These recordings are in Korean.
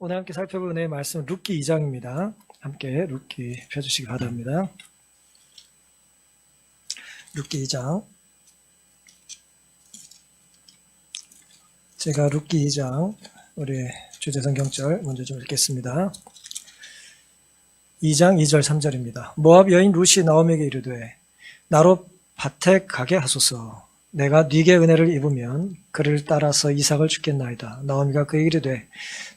오늘 함께 살펴볼 은혜의 말씀은 룻기 2장입니다. 함께 룻기 펴주시기 바랍니다. 룻기 2장. 제가 룻기 2장 우리 주제 성경절 먼저 좀 읽겠습니다. 2장 2절 3절입니다. 모압 여인 룻이 나오미에게 이르되 나로 밭에 가게 하소서. 내가 네게 은혜를 입으면 그를 따라서 이삭을 주겠나이다. 나오미가 그에게 이르되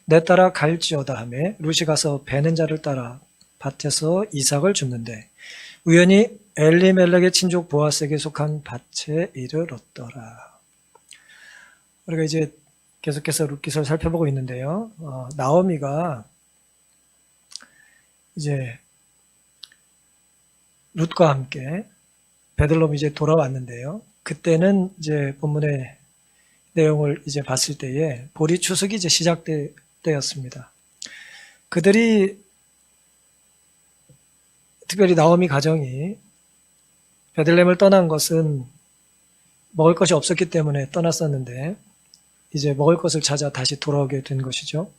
내 따라 갈지어다 하매 룻이 가서 베는 자를 따라 밭에서 이삭을 줍는데 우연히 엘리멜렉의 친족 보아스에게 속한 밭에 이르렀더라. 우리가 이제 계속해서 룻기서를 살펴보고 있는데요. 나오미가 이제 룻과 함께 베들레헴 이제 돌아왔는데요. 그때는 이제 본문의 내용을 이제 봤을 때에 보리 추수기 이제 시작될 때였습니다. 그들이 특별히 나오미 가정이 베들레헴을 떠난 것은 먹을 것이 없었기 때문에 떠났었는데 이제 먹을 것을 찾아 다시 돌아오게 된 것이죠.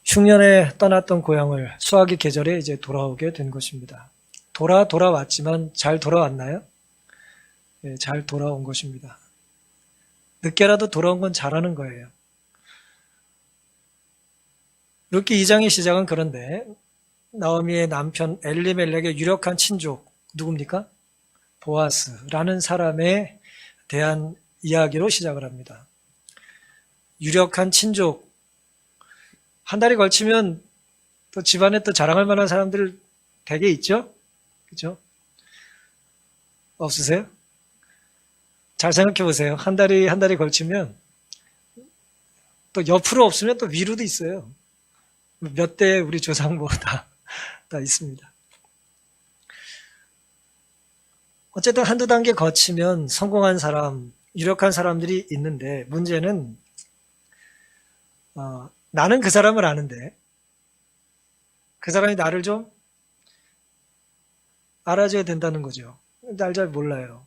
흉년에 떠났던 고향을 수확의 계절에 이제 돌아오게 된 것입니다. 돌아왔지만 잘 돌아왔나요? 네, 잘 돌아온 것입니다. 늦게라도 돌아온 건 잘하는 거예요. 룻기 2장의 시작은 그런데 나오미의 남편 엘리멜렉의 유력한 친족 누굽니까? 보아스라는 사람에 대한 이야기로 시작을 합니다. 유력한 친족, 한 달이 걸치면 또 집안에 또 자랑할 만한 사람들 되게 있죠? 그죠? 없으세요? 잘 생각해 보세요. 한 달이 걸치면 또 옆으로 없으면 또 위로도 있어요. 몇 대 우리 조상 뭐 다 있습니다. 어쨌든 한두 단계 거치면 성공한 사람, 유력한 사람들이 있는데 문제는 나는 그 사람을 아는데 그 사람이 나를 좀 알아줘야 된다는 거죠. 날 잘 몰라요.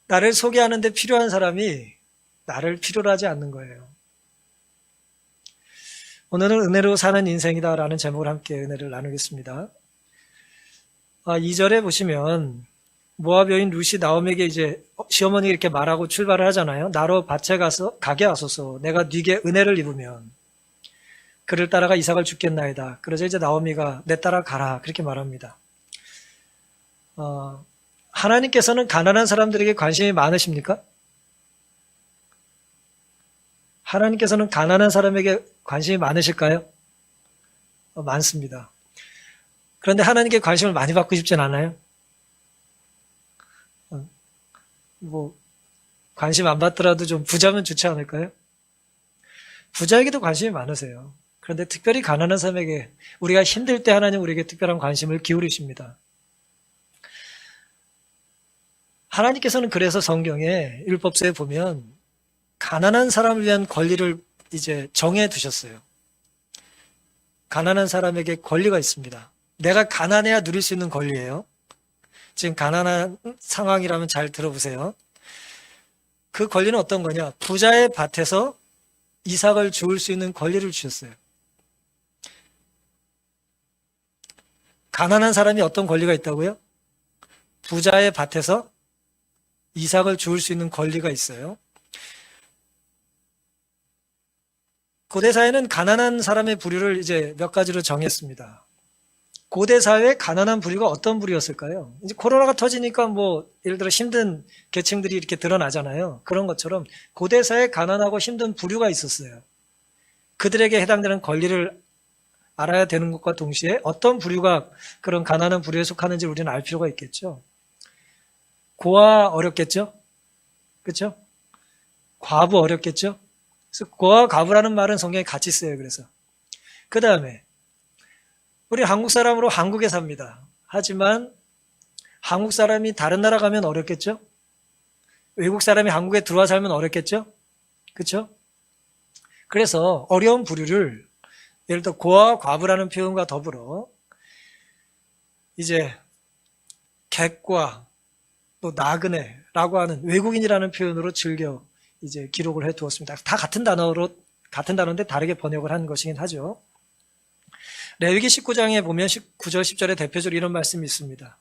나를 소개하는데 필요한 사람이 나를 필요로 하지 않는 거예요. 오늘은 은혜로 사는 인생이다라는 제목을 함께 은혜를 나누겠습니다. 2절에 보시면 모압 여인 룻이 나오미에게 이제 시어머니가 이렇게 말하고 출발을 하잖아요. 나로 밭에 가서 가게 하소서. 내가 네게 은혜를 입으면 그를 따라가 이삭을 주겠나이다. 그러자 이제 나오미가 내 따라 가라 그렇게 말합니다. 하나님께서는 가난한 사람들에게 관심이 많으십니까? 하나님께서는 가난한 사람에게 관심이 많으실까요? 많습니다. 그런데 하나님께 관심을 많이 받고 싶진 않아요? 관심 안 받더라도 좀 부자면 좋지 않을까요? 부자에게도 관심이 많으세요. 그런데 특별히 가난한 사람에게 우리가 힘들 때 하나님 우리에게 특별한 관심을 기울이십니다. 하나님께서는 그래서 성경에 율법서에 보면 가난한 사람을 위한 권리를 이제 정해 두셨어요. 가난한 사람에게 권리가 있습니다. 내가 가난해야 누릴 수 있는 권리예요. 지금 가난한 상황이라면 잘 들어보세요. 그 권리는 어떤 거냐? 부자의 밭에서 이삭을 주울 수 있는 권리를 주셨어요. 가난한 사람이 어떤 권리가 있다고요? 부자의 밭에서 이삭을 주울 수 있는 권리가 있어요. 고대 사회는 가난한 사람의 부류를 이제 몇 가지로 정했습니다. 고대 사회의 가난한 부류가 어떤 부류였을까요? 이제 코로나가 터지니까 예를 들어 힘든 계층들이 이렇게 드러나잖아요. 그런 것처럼 고대 사회에 가난하고 힘든 부류가 있었어요. 그들에게 해당되는 권리를 알아야 되는 것과 동시에 어떤 부류가 그런 가난한 부류에 속하는지 우리는 알 필요가 있겠죠. 고아 어렵겠죠? 그렇죠? 과부 어렵겠죠? 그래서 고아 과부라는 말은 성경에 같이 써요. 그래서 그 다음에 우리 한국 사람으로 한국에 삽니다. 하지만 한국 사람이 다른 나라 가면 어렵겠죠? 외국 사람이 한국에 들어와 살면 어렵겠죠? 그렇죠? 그래서 어려운 부류를 예를 들어 고아 과부라는 표현과 더불어 이제 객과 또 나그네라고 하는 외국인이라는 표현으로 즐겨 이제 기록을 해 두었습니다. 다 같은 단어로 같은 단어인데 다르게 번역을 한 것이긴 하죠. 레위기 19장에 보면 9절 10절에 대표적으로 이런 말씀이 있습니다.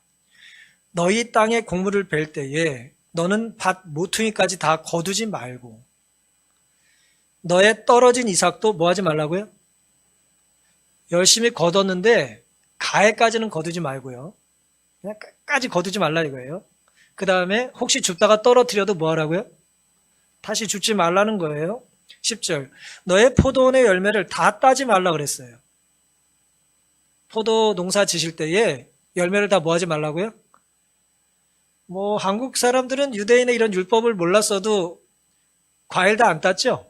너희 땅에 곡물을 벨 때에 너는 밭 모퉁이까지 다 거두지 말고 너의 떨어진 이삭도 뭐 하지 말라고요? 열심히 거뒀는데 가해까지는 거두지 말고요. 그냥 끝까지 거두지 말라 이거예요. 그 다음에 혹시 줍다가 떨어뜨려도 뭐 하라고요? 다시 줍지 말라는 거예요. 10절 너의 포도원의 열매를 다 따지 말라 그랬어요. 포도 농사 지실 때에 열매를 다 뭐 하지 말라고요? 뭐 한국 사람들은 유대인의 이런 율법을 몰랐어도 과일 다 안 땄죠?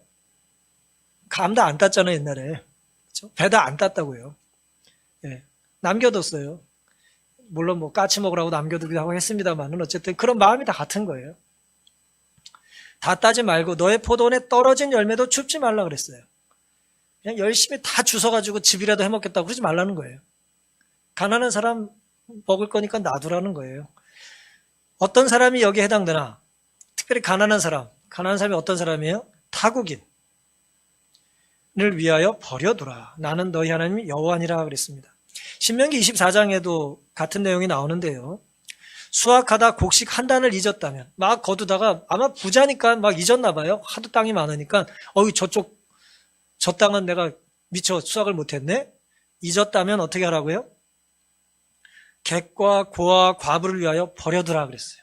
감 다 안 땄잖아요 옛날에. 그렇죠? 배 다 안 땄다고요. 예, 남겨뒀어요. 물론 뭐 까치 먹으라고 남겨두기도 하고 했습니다만은 어쨌든 그런 마음이 다 같은 거예요. 다 따지 말고 너의 포도원에 떨어진 열매도 줍지 말라 그랬어요. 그냥 열심히 다 주워가지고 집이라도 해먹겠다고 그러지 말라는 거예요. 가난한 사람 먹을 거니까 놔두라는 거예요. 어떤 사람이 여기에 해당되나? 특별히 가난한 사람이 어떤 사람이에요? 타국인을 위하여 버려두라. 나는 너희 하나님 여호와니라 그랬습니다. 신명기 24장에도 같은 내용이 나오는데요. 수확하다 곡식 한 단을 잊었다면 막 거두다가 아마 부자니까 막 잊었나 봐요. 하도 땅이 많으니까 저 땅은 내가 미처 수확을 못했네. 잊었다면 어떻게 하라고요? 객과 고와 과부를 위하여 버려두라 그랬어요.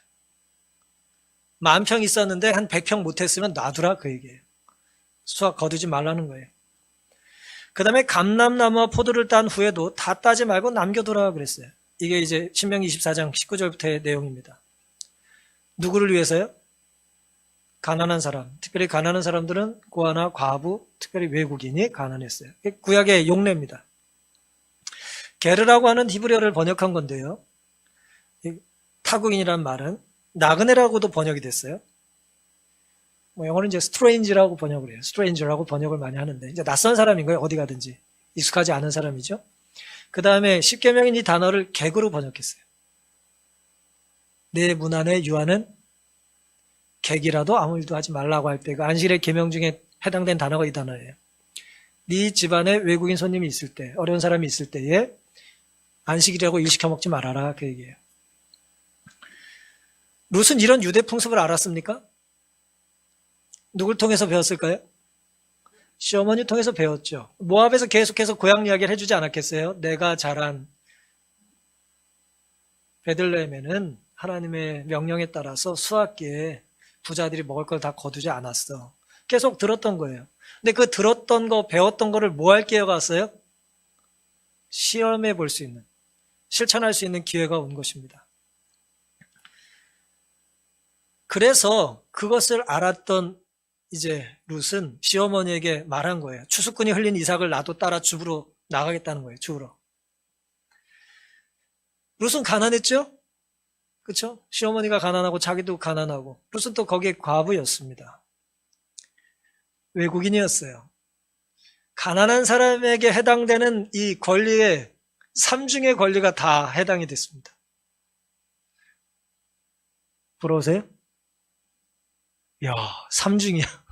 10,000평 있었는데 한 100평 못했으면 놔두라 그 얘기예요. 수확 거두지 말라는 거예요. 그 다음에 감람나무와 포도를 딴 후에도 다 따지 말고 남겨두라 그랬어요. 이게 이제 신명기 24장 19절부터의 내용입니다. 누구를 위해서요? 가난한 사람. 특별히 가난한 사람들은 고아나 과부, 특별히 외국인이 가난했어요. 구약의 용례입니다. 게르라고 하는 히브리어를 번역한 건데요. 타국인이란 말은 나그네라고도 번역이 됐어요. 뭐 영어는 이제 스트레인지라고 번역을 해요. 스트레인저라고 번역을 많이 하는데 이제 낯선 사람인 거예요. 어디 가든지 익숙하지 않은 사람이죠. 그 다음에 십계명인 이 단어를 객으로 번역했어요. 내 문 안에 유하는 객이라도 아무 일도 하지 말라고 할 때 그 안식일의 계명 중에 해당된 단어가 이 단어예요. 네 집안에 외국인 손님이 있을 때, 어려운 사람이 있을 때에 안식일이라고 일 시켜 먹지 말아라 그 얘기예요. 룻은 이런 유대 풍습을 알았습니까? 누굴 통해서 배웠을까요? 시어머니 통해서 배웠죠. 모압에서 계속해서 고향 이야기를 해주지 않았겠어요? 내가 자란 베들레헴에는 하나님의 명령에 따라서 수학기에 부자들이 먹을 걸 다 거두지 않았어. 계속 들었던 거예요. 근데 그 들었던 거, 배웠던 거를 뭐 할 기회가 왔어요? 시험해 볼 수 있는, 실천할 수 있는 기회가 온 것입니다. 그래서 그것을 알았던 이제 룻은 시어머니에게 말한 거예요. 추수꾼이 흘린 이삭을 나도 따라 줍으로 나가겠다는 거예요. 줍으로. 룻은 가난했죠? 그렇죠? 시어머니가 가난하고 자기도 가난하고 룻은 또 거기에 과부였습니다. 외국인이었어요. 가난한 사람에게 해당되는 이 권리의 3중의 권리가 다 해당이 됐습니다. 부러우세요? 야, 3중이야.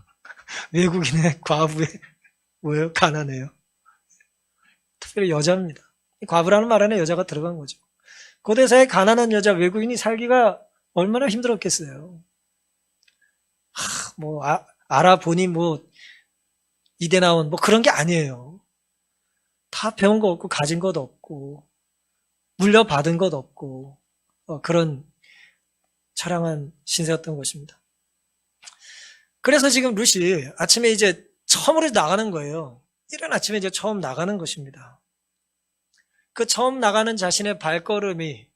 외국인의 과부의 뭐예요? 가난해요. 특별히 여자입니다. 과부라는 말 안에 여자가 들어간 거죠. 고대사에 가난한 여자 외국인이 살기가 얼마나 힘들었겠어요. 알아보니 이대 나온 그런 게 아니에요. 다 배운 거 없고 가진 것 없고 물려받은 것 없고 그런 처량한 신세였던 것입니다. 그래서 지금 룻이 아침에 이제 처음으로 나가는 거예요. 이른 아침에 이제 처음 나가는 것입니다. 그 처음 나가는 자신의 발걸음이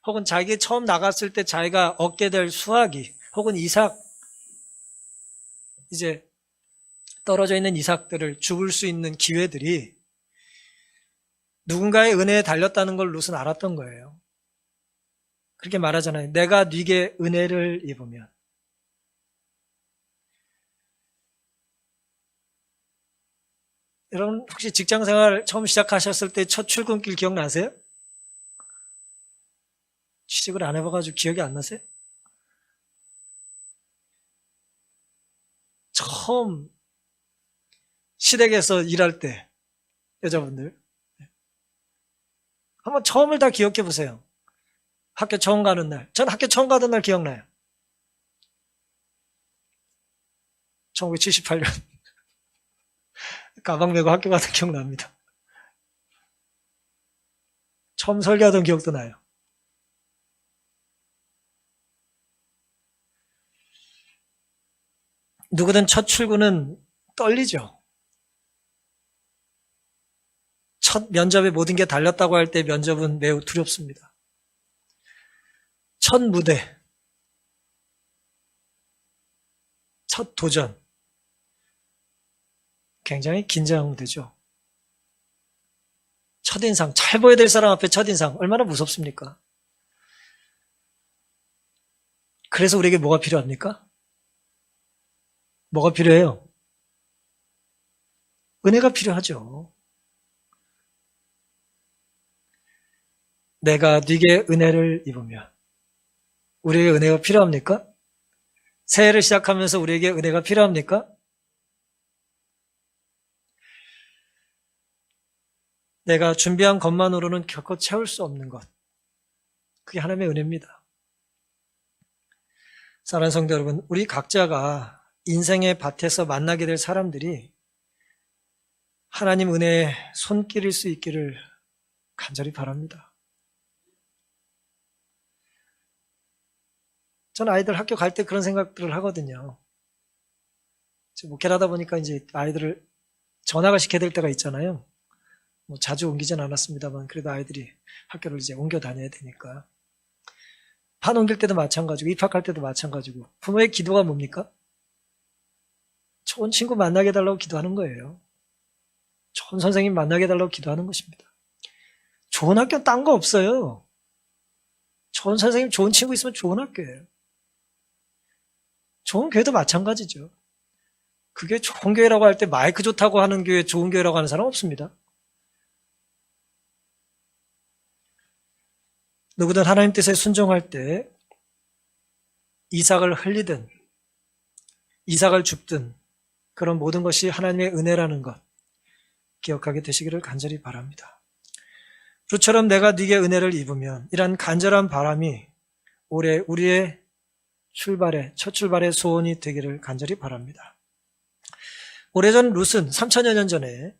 혹은 자기 처음 나갔을 때 자기가 얻게 될 수확이 혹은 이삭 이제 떨어져 있는 이삭들을 죽을 수 있는 기회들이 누군가의 은혜에 달렸다는 걸 룻은 알았던 거예요. 그렇게 말하잖아요. 내가 네게 은혜를 입으면. 여러분 혹시 직장생활 처음 시작하셨을 때 첫 출근길 기억나세요? 취직을 안 해봐가지고 기억이 안 나세요? 처음 시댁에서 일할 때, 여자분들. 한번 처음을 다 기억해 보세요. 학교 처음 가는 날. 전 학교 처음 가던 날 기억나요. 1978년. 가방 메고 학교 가던 기억납니다. 처음 설교하던 기억도 나요. 누구든 첫 출근은 떨리죠. 첫 면접에 모든 게 달렸다고 할 때 면접은 매우 두렵습니다. 첫 무대, 첫 도전, 굉장히 긴장되죠. 첫인상, 잘 보여야 될 사람 앞에 첫인상, 얼마나 무섭습니까? 그래서 우리에게 뭐가 필요합니까? 뭐가 필요해요? 은혜가 필요하죠. 내가 네게 은혜를 입으면 우리에게 은혜가 필요합니까? 새해를 시작하면서 우리에게 은혜가 필요합니까? 내가 준비한 것만으로는 결코 채울 수 없는 것. 그게 하나님의 은혜입니다. 사랑하는 성도 여러분, 우리 각자가 인생의 밭에서 만나게 될 사람들이 하나님 은혜에 손길일 수 있기를 간절히 바랍니다. 전 아이들 학교 갈 때 그런 생각들을 하거든요. 목회를 하다 보니까 이제 아이들을 전학을 시켜야 될 때가 있잖아요. 뭐 자주 옮기진 않았습니다만 그래도 아이들이 학교를 이제 옮겨 다녀야 되니까. 반 옮길 때도 마찬가지고 입학할 때도 마찬가지고 부모의 기도가 뭡니까? 좋은 친구 만나게 해달라고 기도하는 거예요. 좋은 선생님 만나게 해달라고 기도하는 것입니다. 좋은 학교는 딴 거 없어요. 좋은 선생님, 좋은 친구 있으면 좋은 학교예요. 좋은 교회도 마찬가지죠. 그게 좋은 교회라고 할 때 마이크 좋다고 하는 교회 좋은 교회라고 하는 사람 없습니다. 누구든 하나님 뜻에 순종할 때 이삭을 흘리든 이삭을 줍든 그런 모든 것이 하나님의 은혜라는 것 기억하게 되시기를 간절히 바랍니다. 루처럼 내가 네게 은혜를 입으면 이란 간절한 바람이 올해 우리의 첫 출발의 소원이 되기를 간절히 바랍니다. 오래전 룻은 3000여 년 전에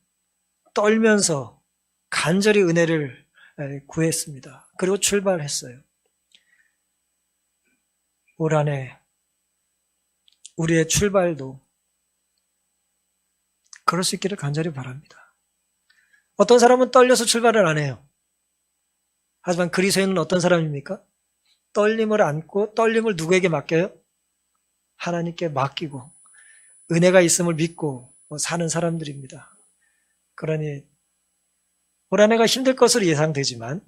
떨면서 간절히 은혜를 구했습니다. 그리고 출발했어요. 올 한해 우리의 출발도 그럴 수 있기를 간절히 바랍니다. 어떤 사람은 떨려서 출발을 안 해요. 하지만 그리스도인은 어떤 사람입니까? 떨림을 안고 떨림을 누구에게 맡겨요? 하나님께 맡기고 은혜가 있음을 믿고 사는 사람들입니다. 그러니 올 한 해가 힘들 것으로 예상되지만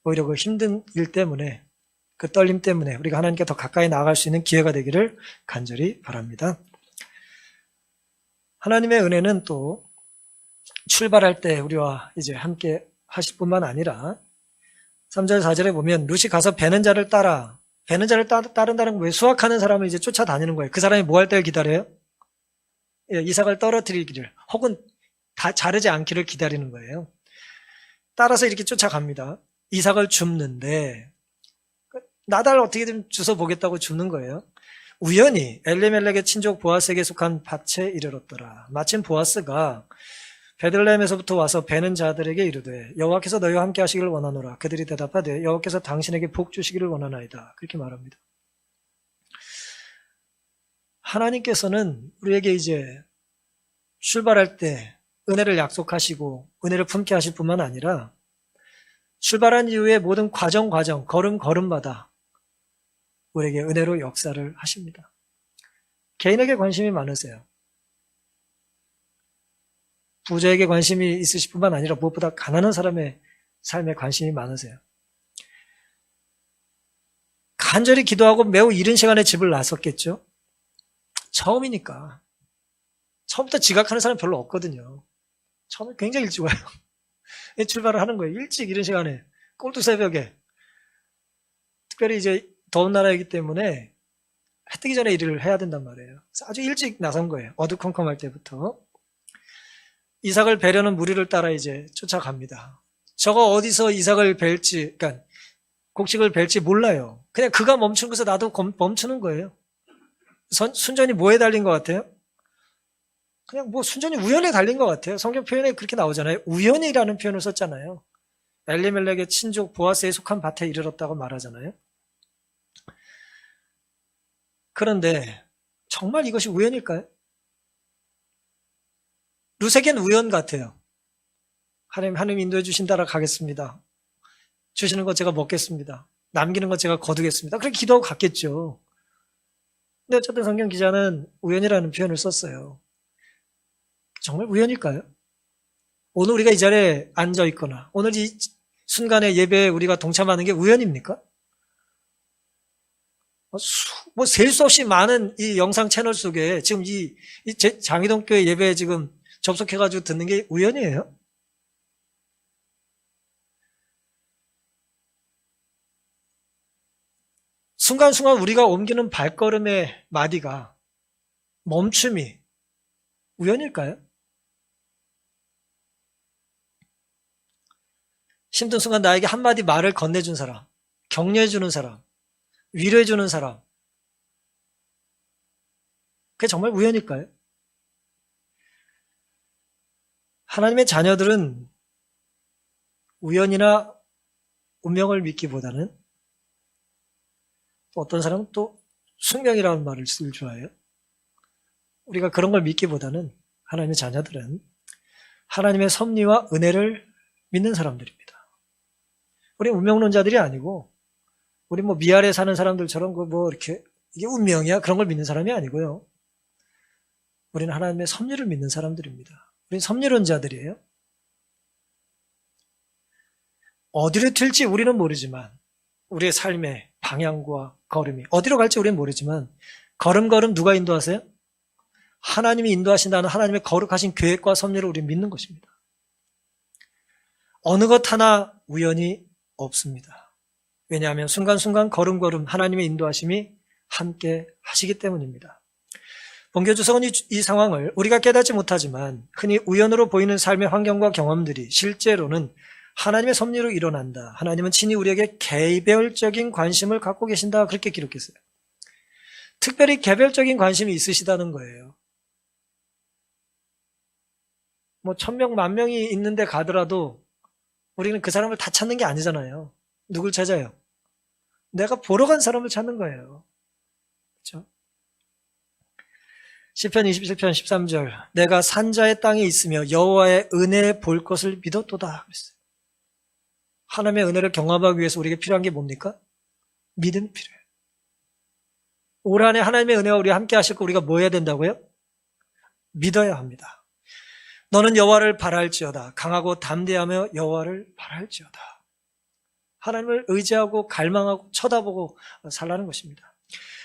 오히려 그 힘든 일 때문에 그 떨림 때문에 우리가 하나님께 더 가까이 나아갈 수 있는 기회가 되기를 간절히 바랍니다. 하나님의 은혜는 또 출발할 때 우리와 이제 함께 하실 뿐만 아니라 3절 4절에 보면 룻이 가서 베는 자를 따라 베는 자를 따른다는 건 왜 수확하는 사람을 이제 쫓아다니는 거예요. 그 사람이 뭐 할 때를 기다려요? 이삭을 떨어뜨리기를 혹은 다 자르지 않기를 기다리는 거예요. 따라서 이렇게 쫓아갑니다. 이삭을 줍는데 나달 어떻게 좀 주워 보겠다고 줍는 거예요. 우연히 엘리멜렉의 친족 보아스에게 속한 밭에 이르렀더라. 마침 보아스가 베들레헴에서부터 와서 베는 자들에게 이르되 여호와께서 너희와 함께 하시기를 원하노라. 그들이 대답하되 여호와께서 당신에게 복 주시기를 원하나이다. 그렇게 말합니다. 하나님께서는 우리에게 이제 출발할 때 은혜를 약속하시고 은혜를 품게 하실 뿐만 아니라 출발한 이후에 모든 과정 걸음걸음마다 우리에게 은혜로 역사를 하십니다. 개인에게 관심이 많으세요. 부자에게 관심이 있으실 뿐만 아니라 무엇보다 가난한 사람의 삶에 관심이 많으세요. 간절히 기도하고 매우 이른 시간에 집을 나섰겠죠. 처음이니까. 처음부터 지각하는 사람 별로 없거든요. 처음에 굉장히 일찍 와요. 출발을 하는 거예요. 일찍 이른 시간에 꼴뚜 새벽에. 특별히 이제 더운 나라이기 때문에 해 뜨기 전에 일을 해야 된단 말이에요. 그래서 아주 일찍 나선 거예요. 어두컴컴할 때부터. 이삭을 베려는 무리를 따라 이제 쫓아갑니다. 저거 어디서 이삭을 벨지, 그러니까 곡식을 벨지 몰라요. 그냥 그가 멈추는 것에 나도 멈추는 거예요. 순전히 뭐에 달린 것 같아요? 그냥 뭐 순전히 우연에 달린 것 같아요. 성경 표현에 그렇게 나오잖아요. 우연이라는 표현을 썼잖아요. 엘리멜렉의 친족 보아스에 속한 밭에 이르렀다고 말하잖아요. 그런데 정말 이것이 우연일까요? 루세겐 우연 같아요. 하나님 인도해 주신다라 가겠습니다. 주시는 것 제가 먹겠습니다. 남기는 것 제가 거두겠습니다. 그렇게 기도하고 갔겠죠. 근데 어쨌든 성경 기자는 우연이라는 표현을 썼어요. 정말 우연일까요? 오늘 우리가 이 자리에 앉아 있거나 오늘 이 순간의 예배에 우리가 동참하는 게 우연입니까? 뭐 셀 수 없이 많은 이 영상 채널 속에 지금 이 장희동 교회 예배에 지금 접속해가지고 듣는 게 우연이에요? 순간순간 우리가 옮기는 발걸음의 마디가 멈춤이 우연일까요? 힘든 순간 나에게 한마디 말을 건네준 사람, 격려해주는 사람, 위로해주는 사람, 그게 정말 우연일까요? 하나님의 자녀들은 우연이나 운명을 믿기보다는 또 어떤 사람은 또 숙명이라는 말을 쓸 좋아해요. 우리가 그런 걸 믿기보다는 하나님의 자녀들은 하나님의 섭리와 은혜를 믿는 사람들입니다. 우리 운명론자들이 아니고 우리 뭐 미아래 사는 사람들처럼 뭐 이렇게 이게 운명이야 그런 걸 믿는 사람이 아니고요. 우리는 하나님의 섭리를 믿는 사람들입니다. 우리는 섭리론자들이에요. 어디로 튈지 우리는 모르지만 우리의 삶의 방향과 걸음이 어디로 갈지 우리는 모르지만 걸음걸음 누가 인도하세요? 하나님이 인도하신다는 하나님의 거룩하신 계획과 섭리를 우리는 믿는 것입니다. 어느 것 하나 우연이 없습니다. 왜냐하면 순간순간 걸음걸음 하나님의 인도하심이 함께 하시기 때문입니다. 본교주석은 이 상황을 우리가 깨닫지 못하지만 흔히 우연으로 보이는 삶의 환경과 경험들이 실제로는 하나님의 섭리로 일어난다. 하나님은 친히 우리에게 개별적인 관심을 갖고 계신다. 그렇게 기록했어요. 특별히 개별적인 관심이 있으시다는 거예요. 뭐 1000명, 10,000명이 있는데 가더라도 우리는 그 사람을 다 찾는 게 아니잖아요. 누굴 찾아요? 내가 보러 간 사람을 찾는 거예요. 그렇죠? 시편 27편 13절 내가 산자의 땅에 있으며 여호와의 은혜 볼 것을 믿었도다 그랬어요. 하나님의 은혜를 경험하기 위해서 우리에게 필요한 게 뭡니까? 믿음이 필요해요. 올 한해 하나님의 은혜와 우리와 함께 하실 거 우리가 뭐 해야 된다고요? 믿어야 합니다. 너는 여호와를 바랄지어다. 강하고 담대하며 여호와를 바랄지어다. 하나님을 의지하고 갈망하고 쳐다보고 살라는 것입니다.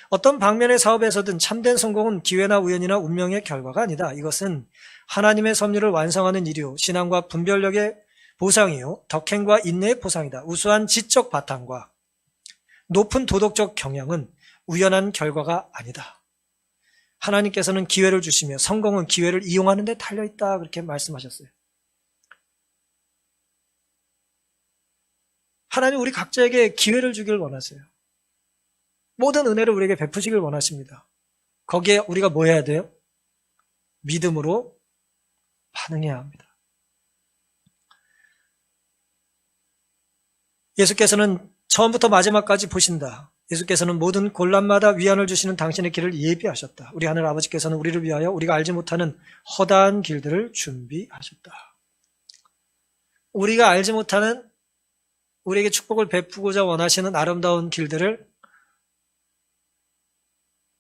어떤 방면의 사업에서든 참된 성공은 기회나 우연이나 운명의 결과가 아니다. 이것은 하나님의 섭리를 완성하는 일이요 신앙과 분별력의 보상이요 덕행과 인내의 보상이다. 우수한 지적 바탕과 높은 도덕적 경향은 우연한 결과가 아니다. 하나님께서는 기회를 주시며 성공은 기회를 이용하는 데 달려있다. 그렇게 말씀하셨어요. 하나님 우리 각자에게 기회를 주길 원하세요. 모든 은혜를 우리에게 베푸시길 원하십니다. 거기에 우리가 뭐 해야 돼요? 믿음으로 반응해야 합니다. 예수께서는 처음부터 마지막까지 보신다. 예수께서는 모든 곤란마다 위안을 주시는 당신의 길을 예비하셨다. 우리 하늘 아버지께서는 우리를 위하여 우리가 알지 못하는 허다한 길들을 준비하셨다. 우리가 알지 못하는 우리에게 축복을 베푸고자 원하시는 아름다운 길들을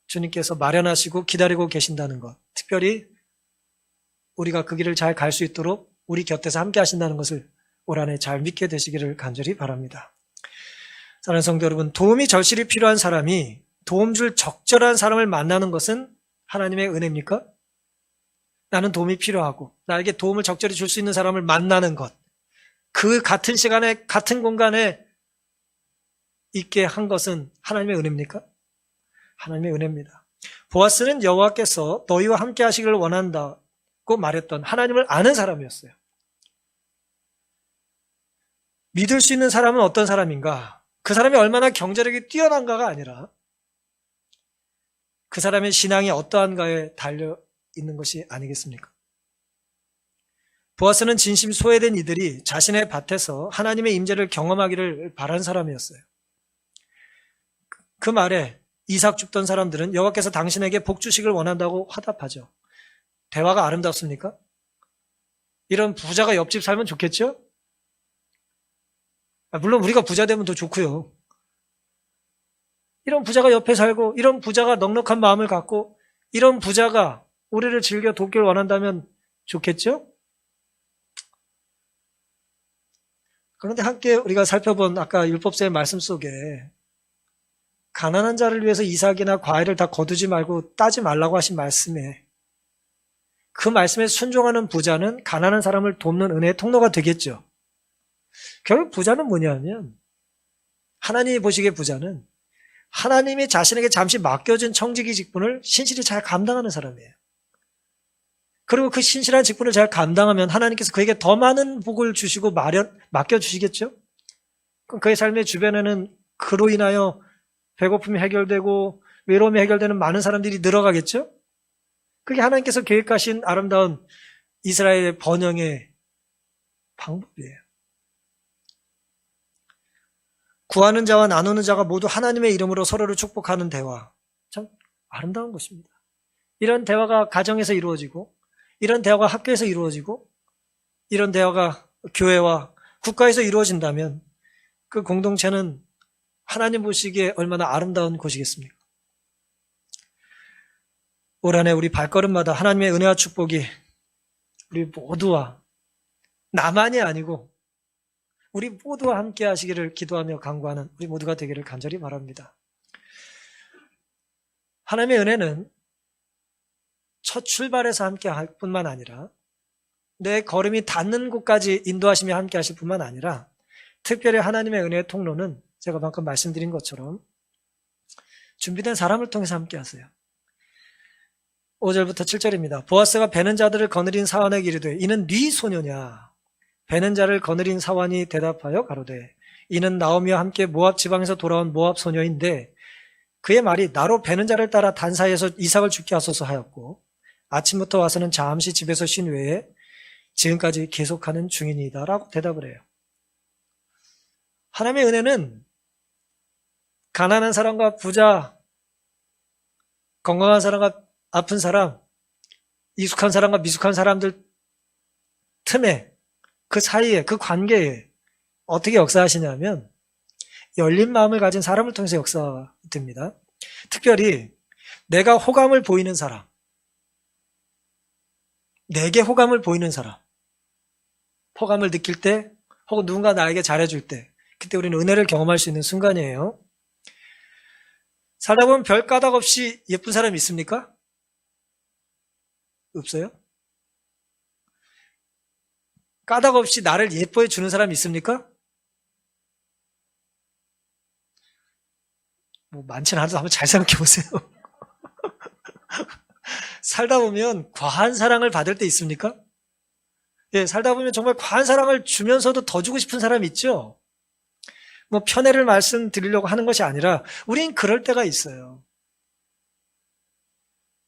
주님께서 마련하시고 기다리고 계신다는 것. 특별히 우리가 그 길을 잘 갈 수 있도록 우리 곁에서 함께 하신다는 것을 올 한해 잘 믿게 되시기를 간절히 바랍니다. 사랑하는 성도 여러분, 도움이 절실히 필요한 사람이 도움 줄 적절한 사람을 만나는 것은 하나님의 은혜입니까? 나는 도움이 필요하고 나에게 도움을 적절히 줄 수 있는 사람을 만나는 것. 그 같은 시간에 같은 공간에 있게 한 것은 하나님의 은혜입니까? 하나님의 은혜입니다. 보아스는 여호와께서 너희와 함께 하시기를 원한다. 말했던 하나님을 아는 사람이었어요. 믿을 수 있는 사람은 어떤 사람인가? 그 사람이 얼마나 경제력이 뛰어난가가 아니라 그 사람의 신앙이 어떠한가에 달려 있는 것이 아니겠습니까? 보아스는 진심 소외된 이들이 자신의 밭에서 하나님의 임재를 경험하기를 바란 사람이었어요. 그 말에 이삭 줍던 사람들은 여호와께서 당신에게 복 주시길 원한다고 화답하죠. 대화가 아름답습니까? 이런 부자가 옆집 살면 좋겠죠? 물론 우리가 부자 되면 더 좋고요. 이런 부자가 옆에 살고 이런 부자가 넉넉한 마음을 갖고 이런 부자가 우리를 즐겨 돕길 원한다면 좋겠죠? 그런데 함께 우리가 살펴본 아까 율법서의 말씀 속에 가난한 자를 위해서 이삭이나 과일을 다 거두지 말고 따지 말라고 하신 말씀에 그 말씀에 순종하는 부자는 가난한 사람을 돕는 은혜의 통로가 되겠죠. 결국 부자는 뭐냐면 하나님이 보시기에 부자는 하나님이 자신에게 잠시 맡겨준 청지기 직분을 신실히 잘 감당하는 사람이에요. 그리고 그 신실한 직분을 잘 감당하면 하나님께서 그에게 더 많은 복을 주시고 맡겨주시겠죠? 그럼 그의 삶의 주변에는 그로 인하여 배고픔이 해결되고 외로움이 해결되는 많은 사람들이 늘어가겠죠? 그게 하나님께서 계획하신 아름다운 이스라엘의 번영의 방법이에요. 구하는 자와 나누는 자가 모두 하나님의 이름으로 서로를 축복하는 대화. 참 아름다운 것입니다. 이런 대화가 가정에서 이루어지고 이런 대화가 학교에서 이루어지고 이런 대화가 교회와 국가에서 이루어진다면 그 공동체는 하나님 보시기에 얼마나 아름다운 곳이겠습니까? 올 한 해 우리 발걸음마다 하나님의 은혜와 축복이 우리 모두와 나만이 아니고 우리 모두와 함께 하시기를 기도하며 간구하는 우리 모두가 되기를 간절히 바랍니다. 하나님의 은혜는 첫 출발에서 함께 할 뿐만 아니라 내 걸음이 닿는 곳까지 인도하시며 함께 하실 뿐만 아니라 특별히 하나님의 은혜의 통로는 제가 방금 말씀드린 것처럼 준비된 사람을 통해서 함께 하세요. 5절부터 7절입니다. 보아스가 베는 자들을 거느린 사환에게 이르되 이는 네 소녀냐? 베는 자를 거느린 사환이 대답하여 가로되 이는 나오미와 함께 모압 지방에서 돌아온 모압 소녀인데 그의 말이 나로 베는 자를 따라 단사에서 이삭을 죽게 하소서 하였고 아침부터 와서는 잠시 집에서 쉰 외에 지금까지 계속하는 중이니이다 라고 대답을 해요. 하나님의 은혜는 가난한 사람과 부자, 건강한 사람과 아픈 사람, 익숙한 사람과 미숙한 사람들 틈에 그 사이에 그 관계에 어떻게 역사하시냐면 열린 마음을 가진 사람을 통해서 역사됩니다. 특별히 내가 호감을 보이는 사람, 내게 호감을 보이는 사람, 호감을 느낄 때 혹은 누군가 나에게 잘해줄 때 그때 우리는 은혜를 경험할 수 있는 순간이에요. 살다 보면 별 까닭 없이 예쁜 사람이 있습니까? 없어요? 까닭 없이 나를 예뻐해 주는 사람이 있습니까? 뭐 많지는 않아도 한번 잘 생각해 보세요. 살다 보면 과한 사랑을 받을 때 있습니까? 예, 살다 보면 정말 과한 사랑을 주면서도 더 주고 싶은 사람이 있죠? 뭐 편애를 말씀드리려고 하는 것이 아니라 우린 그럴 때가 있어요.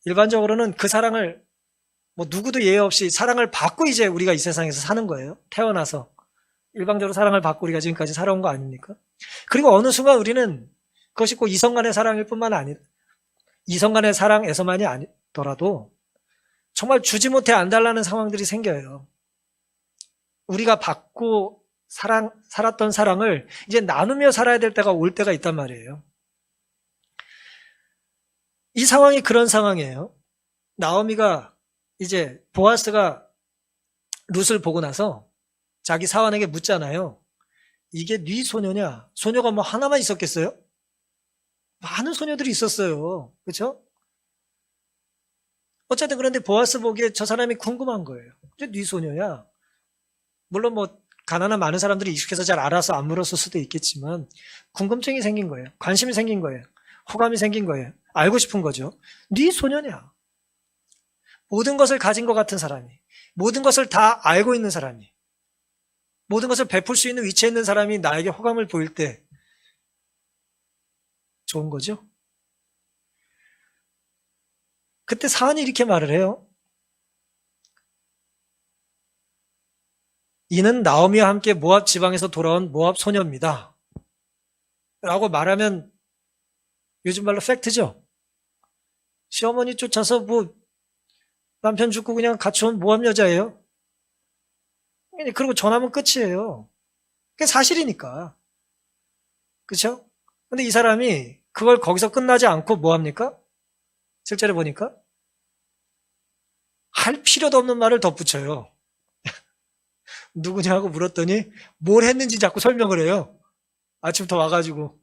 일반적으로는 그 사랑을 뭐 누구도 예외 없이 사랑을 받고 이제 우리가 이 세상에서 사는 거예요. 태어나서 일방적으로 사랑을 받고 우리가 지금까지 살아온 거 아닙니까? 그리고 어느 순간 우리는 그것이 꼭 이성 간의 사랑일 뿐만 아니라 이성 간의 사랑에서만이 아니더라도 정말 주지 못해 안 달라는 상황들이 생겨요. 우리가 받고 살았던 사랑을 이제 나누며 살아야 될 때가 올 때가 있단 말이에요. 이 상황이 그런 상황이에요. 나오미가 이제 보아스가 룻을 보고 나서 자기 사환에게 묻잖아요. 이게 네 소녀냐? 소녀가 뭐 하나만 있었겠어요? 많은 소녀들이 있었어요. 그렇죠? 어쨌든 그런데 보아스 보기에 저 사람이 궁금한 거예요. 이제 네 소녀야? 물론 뭐 가난한 많은 사람들이 익숙해서 잘 알아서 안 물었을 수도 있겠지만 궁금증이 생긴 거예요. 관심이 생긴 거예요. 호감이 생긴 거예요. 알고 싶은 거죠. 네 소녀냐? 모든 것을 가진 것 같은 사람이, 모든 것을 다 알고 있는 사람이, 모든 것을 베풀 수 있는 위치에 있는 사람이 나에게 호감을 보일 때 좋은 거죠. 그때 사안이 이렇게 말을 해요. 이는 나오미와 함께 모압 지방에서 돌아온 모압 소녀입니다. 라고 말하면 요즘 말로 팩트죠. 시어머니 쫓아서 뭐 남편 죽고 그냥 같이 온 모압 여자예요. 그리고 전하면 끝이에요. 그게 사실이니까. 그렇죠? 근데 이 사람이 그걸 거기서 끝나지 않고 뭐 합니까? 실제로 보니까 할 필요도 없는 말을 덧붙여요. 누구냐고 물었더니 뭘 했는지 자꾸 설명을 해요. 아침부터 와가지고.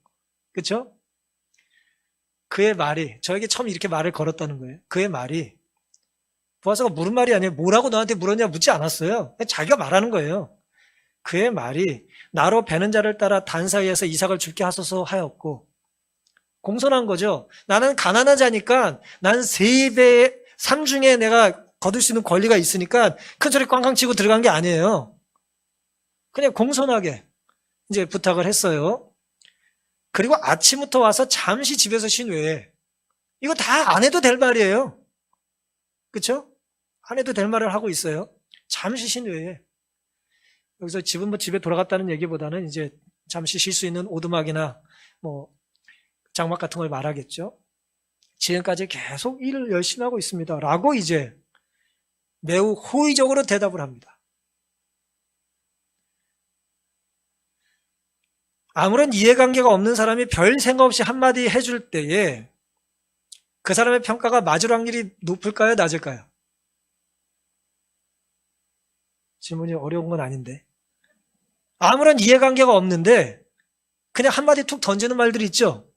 그렇죠? 그의 말이, 저에게 처음 이렇게 말을 걸었다는 거예요. 그의 말이 보아스가 물은 말이 아니에요. 뭐라고 너한테 물었냐 묻지 않았어요. 자기가 말하는 거예요. 그의 말이 나로 베는 자를 따라 단 사이에서 이삭을 죽게 하소서 하였고, 공손한 거죠. 나는 가난한 자니까 난 3배, 3중에 내가 거둘 수 있는 권리가 있으니까 큰 소리 꽝꽝 치고 들어간 게 아니에요. 그냥 공손하게 이제 부탁을 했어요. 그리고 아침부터 와서 잠시 집에서 쉰 외에 이거 다 안 해도 될 말이에요. 그렇죠? 안 해도 될 말을 하고 있어요. 잠시 쉰 외에. 여기서 집은 뭐 집에 돌아갔다는 얘기보다는 이제 잠시 쉴 수 있는 오두막이나 뭐 장막 같은 걸 말하겠죠. 지금까지 계속 일을 열심히 하고 있습니다. 라고 이제 매우 호의적으로 대답을 합니다. 아무런 이해관계가 없는 사람이 별 생각 없이 한마디 해줄 때에 그 사람의 평가가 맞을 확률이 높을까요? 낮을까요? 질문이 어려운 건 아닌데. 아무런 이해관계가 없는데 그냥 한마디 툭 던지는 말들이 있죠?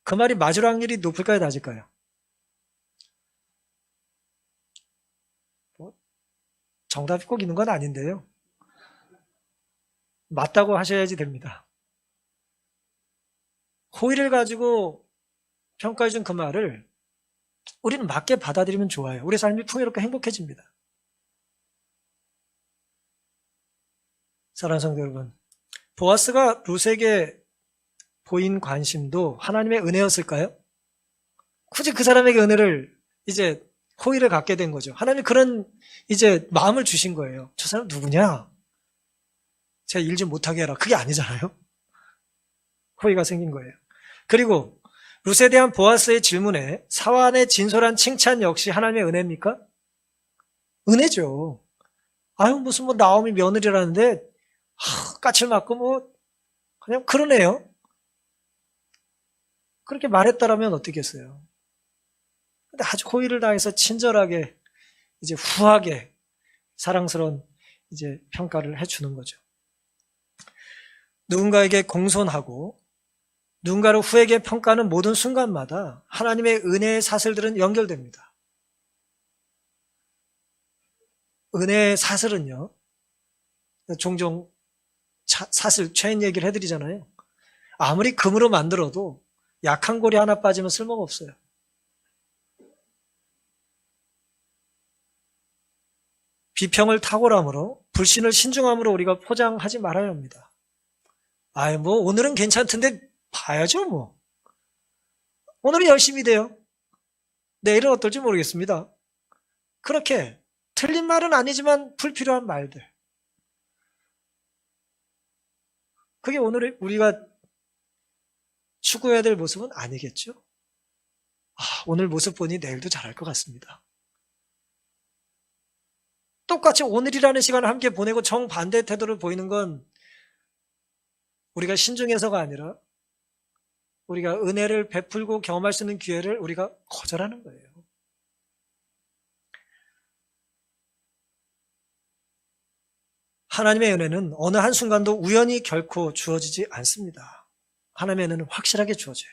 그 말이 맞을 확률이 높을까요? 낮을까요? 정답이 꼭 있는 건 아닌데요. 맞다고 하셔야지 됩니다. 호의를 가지고 평가해준 그 말을 우리는 맞게 받아들이면 좋아요. 우리 삶이 풍요롭고 행복해집니다. 사랑하는 성도 여러분, 보아스가 룻에게 보인 관심도 하나님의 은혜였을까요? 굳이 그 사람에게 은혜를 이제 호의를 갖게 된 거죠. 하나님이 그런 이제 마음을 주신 거예요. 저 사람 누구냐? 제가 일 좀 못하게 해라. 그게 아니잖아요. 호의가 생긴 거예요. 그리고 룻에 대한 보아스의 질문에 사완의 진솔한 칭찬 역시 하나님의 은혜입니까? 은혜죠. 아유 무슨 뭐 나오미 며느리라는데 까칠 맞고 뭐 그냥 그러네요. 그렇게 말했다라면 어떻겠어요? 근데 아주 호의를 다해서 친절하게 이제 후하게 사랑스러운 이제 평가를 해주는 거죠. 누군가에게 공손하고 누군가를 후에게 평가하는 모든 순간마다 하나님의 은혜의 사슬들은 연결됩니다. 은혜의 사슬은요, 종종 사슬, 체인 얘기를 해드리잖아요. 아무리 금으로 만들어도 약한 고리 하나 빠지면 쓸모가 없어요. 비평을 탁월함으로 불신을 신중함으로 우리가 포장하지 말아야 합니다. 아이 뭐 오늘은 괜찮던데 봐야죠 뭐. 오늘은 열심히 돼요. 내일은 어떨지 모르겠습니다. 그렇게 틀린 말은 아니지만 불필요한 말들. 그게 오늘 우리가 추구해야 될 모습은 아니겠죠? 오늘 모습 보니 내일도 잘할 것 같습니다. 똑같이 오늘이라는 시간을 함께 보내고 정반대 태도를 보이는 건 우리가 신중해서가 아니라 우리가 은혜를 베풀고 경험할 수 있는 기회를 우리가 거절하는 거예요. 하나님의 은혜는 어느 한순간도 우연히 결코 주어지지 않습니다. 하나님의 은혜는 확실하게 주어져요.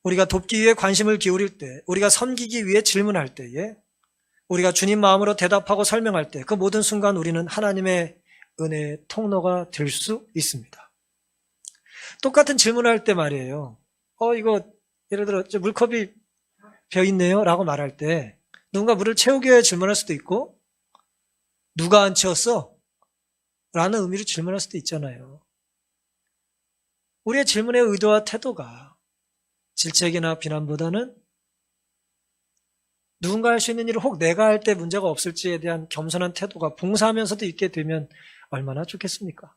우리가 돕기 위해 관심을 기울일 때, 우리가 섬기기 위해 질문할 때에, 우리가 주님 마음으로 대답하고 설명할 때 그 모든 순간 우리는 하나님의 은혜의 통로가 될 수 있습니다. 똑같은 질문을 할 때 말이에요. 이거 예를 들어 물컵이 비어 있네요 라고 말할 때 누군가 물을 채우기 위해 질문할 수도 있고 누가 안 채웠어? 라는 의미로 질문할 수도 있잖아요. 우리의 질문의 의도와 태도가 질책이나 비난보다는 누군가 할 수 있는 일을 혹 내가 할 때 문제가 없을지에 대한 겸손한 태도가 봉사하면서도 있게 되면 얼마나 좋겠습니까?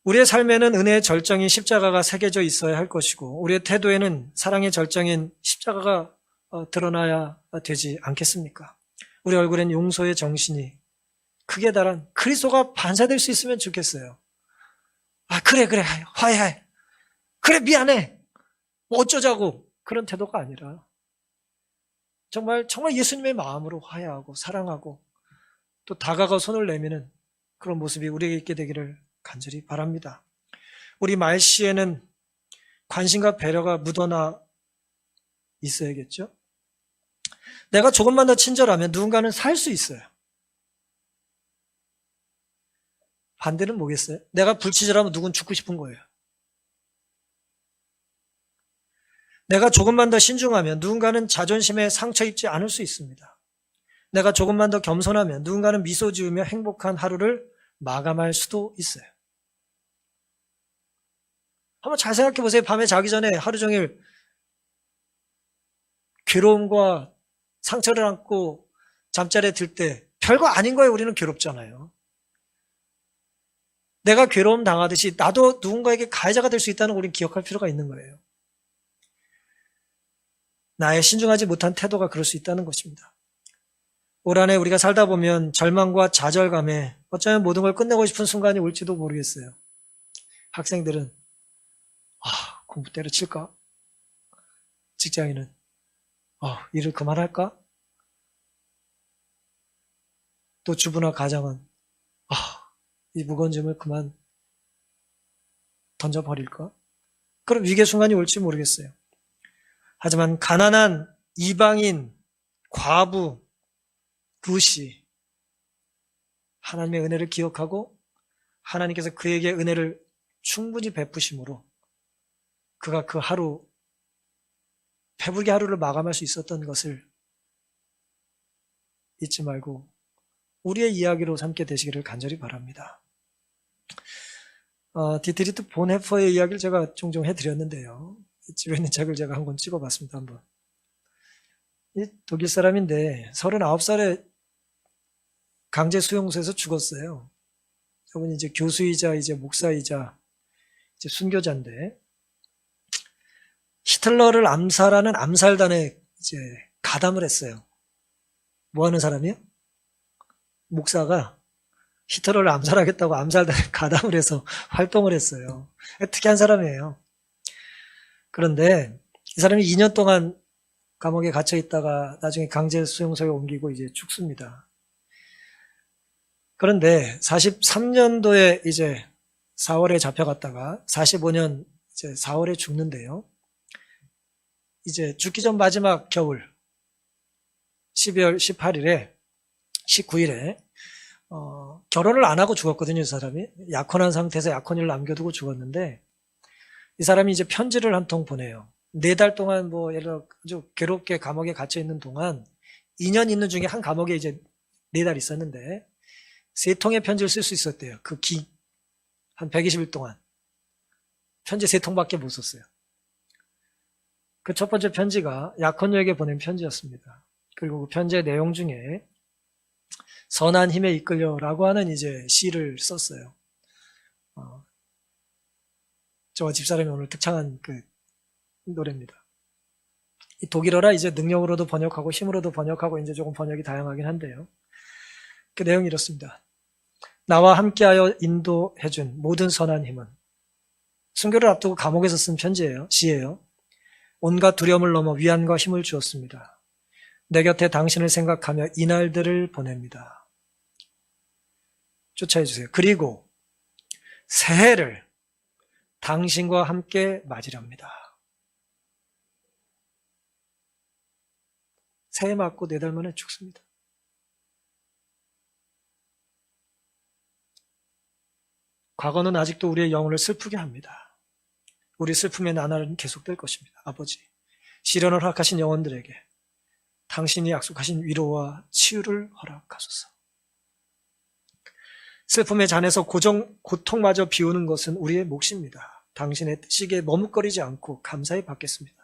우리의 삶에는 은혜의 절정인 십자가가 새겨져 있어야 할 것이고 우리의 태도에는 사랑의 절정인 십자가가 드러나야 되지 않겠습니까? 우리 얼굴엔 용서의 정신이 크게 달한 그리스도가 반사될 수 있으면 좋겠어요. 아, 그래, 화해해. 그래, 미안해. 뭐 어쩌자고. 그런 태도가 아니라 정말 예수님의 마음으로 화해하고 사랑하고 또 다가가 손을 내미는 그런 모습이 우리에게 있게 되기를 간절히 바랍니다. 우리 말씨에는 관심과 배려가 묻어나 있어야겠죠? 내가 조금만 더 친절하면 누군가는 살 수 있어요. 반대는 뭐겠어요? 내가 불친절하면 누군 죽고 싶은 거예요. 내가 조금만 더 신중하면 누군가는 자존심에 상처 입지 않을 수 있습니다. 내가 조금만 더 겸손하면 누군가는 미소 지으며 행복한 하루를 마감할 수도 있어요. 한번 잘 생각해 보세요. 밤에 자기 전에 하루 종일 괴로움과 상처를 안고 잠자리에 들 때 별거 아닌 거에 우리는 괴롭잖아요. 내가 괴로움 당하듯이 나도 누군가에게 가해자가 될 수 있다는 걸 우리는 기억할 필요가 있는 거예요. 나의 신중하지 못한 태도가 그럴 수 있다는 것입니다. 올 한해 우리가 살다 보면 절망과 좌절감에 어쩌면 모든 걸 끝내고 싶은 순간이 올지도 모르겠어요. 학생들은 공부 때려칠까? 직장인은 일을 그만할까? 또 주부나 가장은 이 무거운 짐을 그만 던져버릴까? 그런 위기의 순간이 올지 모르겠어요. 하지만 가난한 이방인, 과부, 루시 하나님의 은혜를 기억하고 하나님께서 그에게 은혜를 충분히 베푸심으로 그가 그 하루 배부르게 하루를 마감할 수 있었던 것을 잊지 말고 우리의 이야기로 삼게 되시기를 간절히 바랍니다. 디트리트 본헤퍼의 이야기를 제가 종종 해드렸는데요. 집에 있는 책을 제가 한 권 찍어봤습니다. 한번. 이 독일 사람인데 39살에 강제 수용소에서 죽었어요. 저분이 이제 교수이자 이제 목사이자 이제 순교자인데 히틀러를 암살하는 암살단에 이제 가담을 했어요. 뭐 하는 사람이요? 목사가 히틀러를 암살하겠다고 암살단에 가담을 해서 활동을 했어요. 특이한 사람이에요. 그런데 이 사람이 2년 동안 감옥에 갇혀 있다가 나중에 강제 수용소에 옮기고 이제 죽습니다. 그런데 43년도에 이제 4월에 잡혀갔다가 45년 이제 4월에 죽는데요. 이제 죽기 전 마지막 겨울 12월 18일에 19일에 결혼을 안 하고 죽었거든요. 이 사람이 약혼한 상태에서 약혼을 남겨두고 죽었는데 이 사람이 이제 편지를 한 통 보내요. 4달 동안 뭐 예를 들어 아주 괴롭게 감옥에 갇혀 있는 동안 2년 있는 중에 한 감옥에 이제 4달 있었는데 3통의 편지를 쓸 수 있었대요. 한 120일 동안 편지 3통밖에 못 썼어요. 그 첫 번째 편지가 약혼녀에게 보낸 편지였습니다. 그리고 그 편지의 내용 중에 선한 힘에 이끌려라고 하는 이제 시를 썼어요. 저와 집사람이 오늘 특창한 그 노래입니다. 이 독일어라 이제 능력으로도 번역하고 힘으로도 번역하고 이제 조금 번역이 다양하긴 한데요. 그 내용이 이렇습니다. 나와 함께하여 인도해준 모든 선한 힘은 순교를 앞두고 감옥에서 쓴 편지예요. 시예요. 온갖 두려움을 넘어 위안과 힘을 주었습니다. 내 곁에 당신을 생각하며 이날들을 보냅니다. 쫓아해 주세요. 그리고 새해를 당신과 함께 맞이랍니다. 새해 맞고 4달 만에 죽습니다. 과거는 아직도 우리의 영혼을 슬프게 합니다. 우리 슬픔의 나날은 계속될 것입니다. 아버지, 시련을 허락하신 영혼들에게 당신이 약속하신 위로와 치유를 허락하소서. 슬픔의 잔에서 고통마저 비우는 것은 우리의 몫입니다. 당신의 뜻이기에 머뭇거리지 않고 감사히 받겠습니다.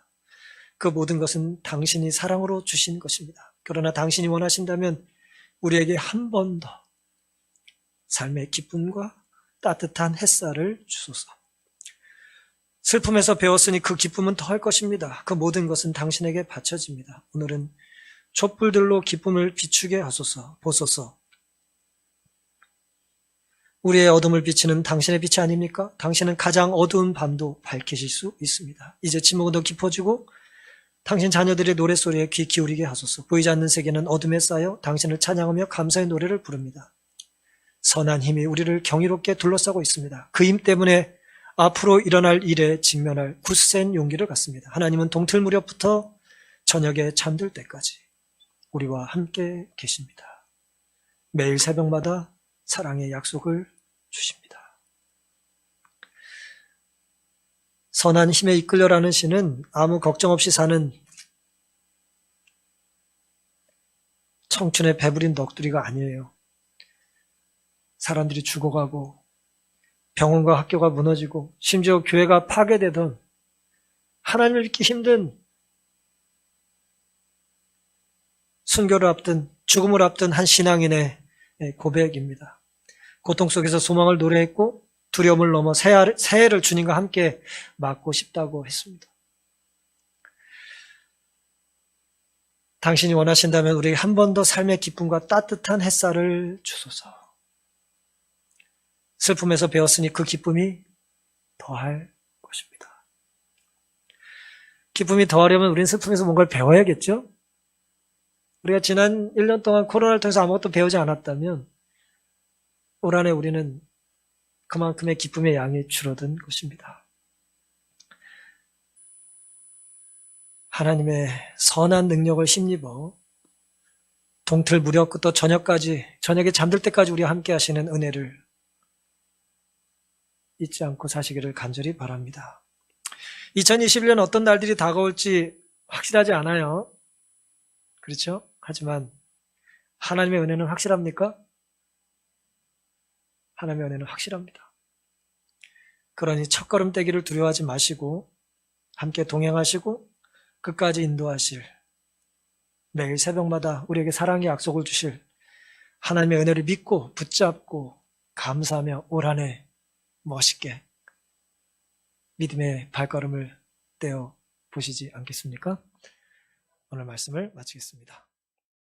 그 모든 것은 당신이 사랑으로 주신 것입니다. 그러나 당신이 원하신다면 우리에게 한 번 더 삶의 기쁨과 따뜻한 햇살을 주소서. 슬픔에서 배웠으니 그 기쁨은 더할 것입니다. 그 모든 것은 당신에게 바쳐집니다. 오늘은 촛불들로 기쁨을 비추게 하소서. 보소서. 우리의 어둠을 비치는 당신의 빛이 아닙니까? 당신은 가장 어두운 밤도 밝히실 수 있습니다. 이제 침묵은 더 깊어지고 당신 자녀들의 노랫소리에 귀 기울이게 하소서. 보이지 않는 세계는 어둠에 쌓여 당신을 찬양하며 감사의 노래를 부릅니다. 선한 힘이 우리를 경이롭게 둘러싸고 있습니다. 그 힘 때문에 앞으로 일어날 일에 직면할 굳센 용기를 갖습니다. 하나님은 동틀 무렵부터 저녁에 잠들 때까지 우리와 함께 계십니다. 매일 새벽마다 사랑의 약속을 주십니다. 선한 힘에 이끌려라는 시는 아무 걱정 없이 사는 청춘의 배부린 넋두리가 아니에요. 사람들이 죽어가고 병원과 학교가 무너지고 심지어 교회가 파괴되던 하나님을 믿기 힘든 순교를 앞둔 죽음을 앞둔 한 신앙인의 고백입니다. 고통 속에서 소망을 노래했고 두려움을 넘어 새해를 주님과 함께 맞고 싶다고 했습니다. 당신이 원하신다면 우리에게 한 번 더 삶의 기쁨과 따뜻한 햇살을 주소서. 슬픔에서 배웠으니 그 기쁨이 더할 것입니다. 기쁨이 더하려면 우리는 슬픔에서 뭔가를 배워야겠죠? 우리가 지난 1년 동안 코로나를 통해서 아무것도 배우지 않았다면 올 한해 우리는 그만큼의 기쁨의 양이 줄어든 것입니다. 하나님의 선한 능력을 힘입어 동틀 무렵부터 저녁에 잠들 때까지 우리와 함께 하시는 은혜를 잊지 않고 사시기를 간절히 바랍니다. 2021년 어떤 날들이 다가올지 확실하지 않아요. 그렇죠? 하지만 하나님의 은혜는 확실합니까? 하나님의 은혜는 확실합니다. 그러니 첫걸음 떼기를 두려워하지 마시고 함께 동행하시고 끝까지 인도하실 매일 새벽마다 우리에게 사랑의 약속을 주실 하나님의 은혜를 믿고 붙잡고 감사하며 올 한 해 멋있게 믿음의 발걸음을 떼어 보시지 않겠습니까? 오늘 말씀을 마치겠습니다.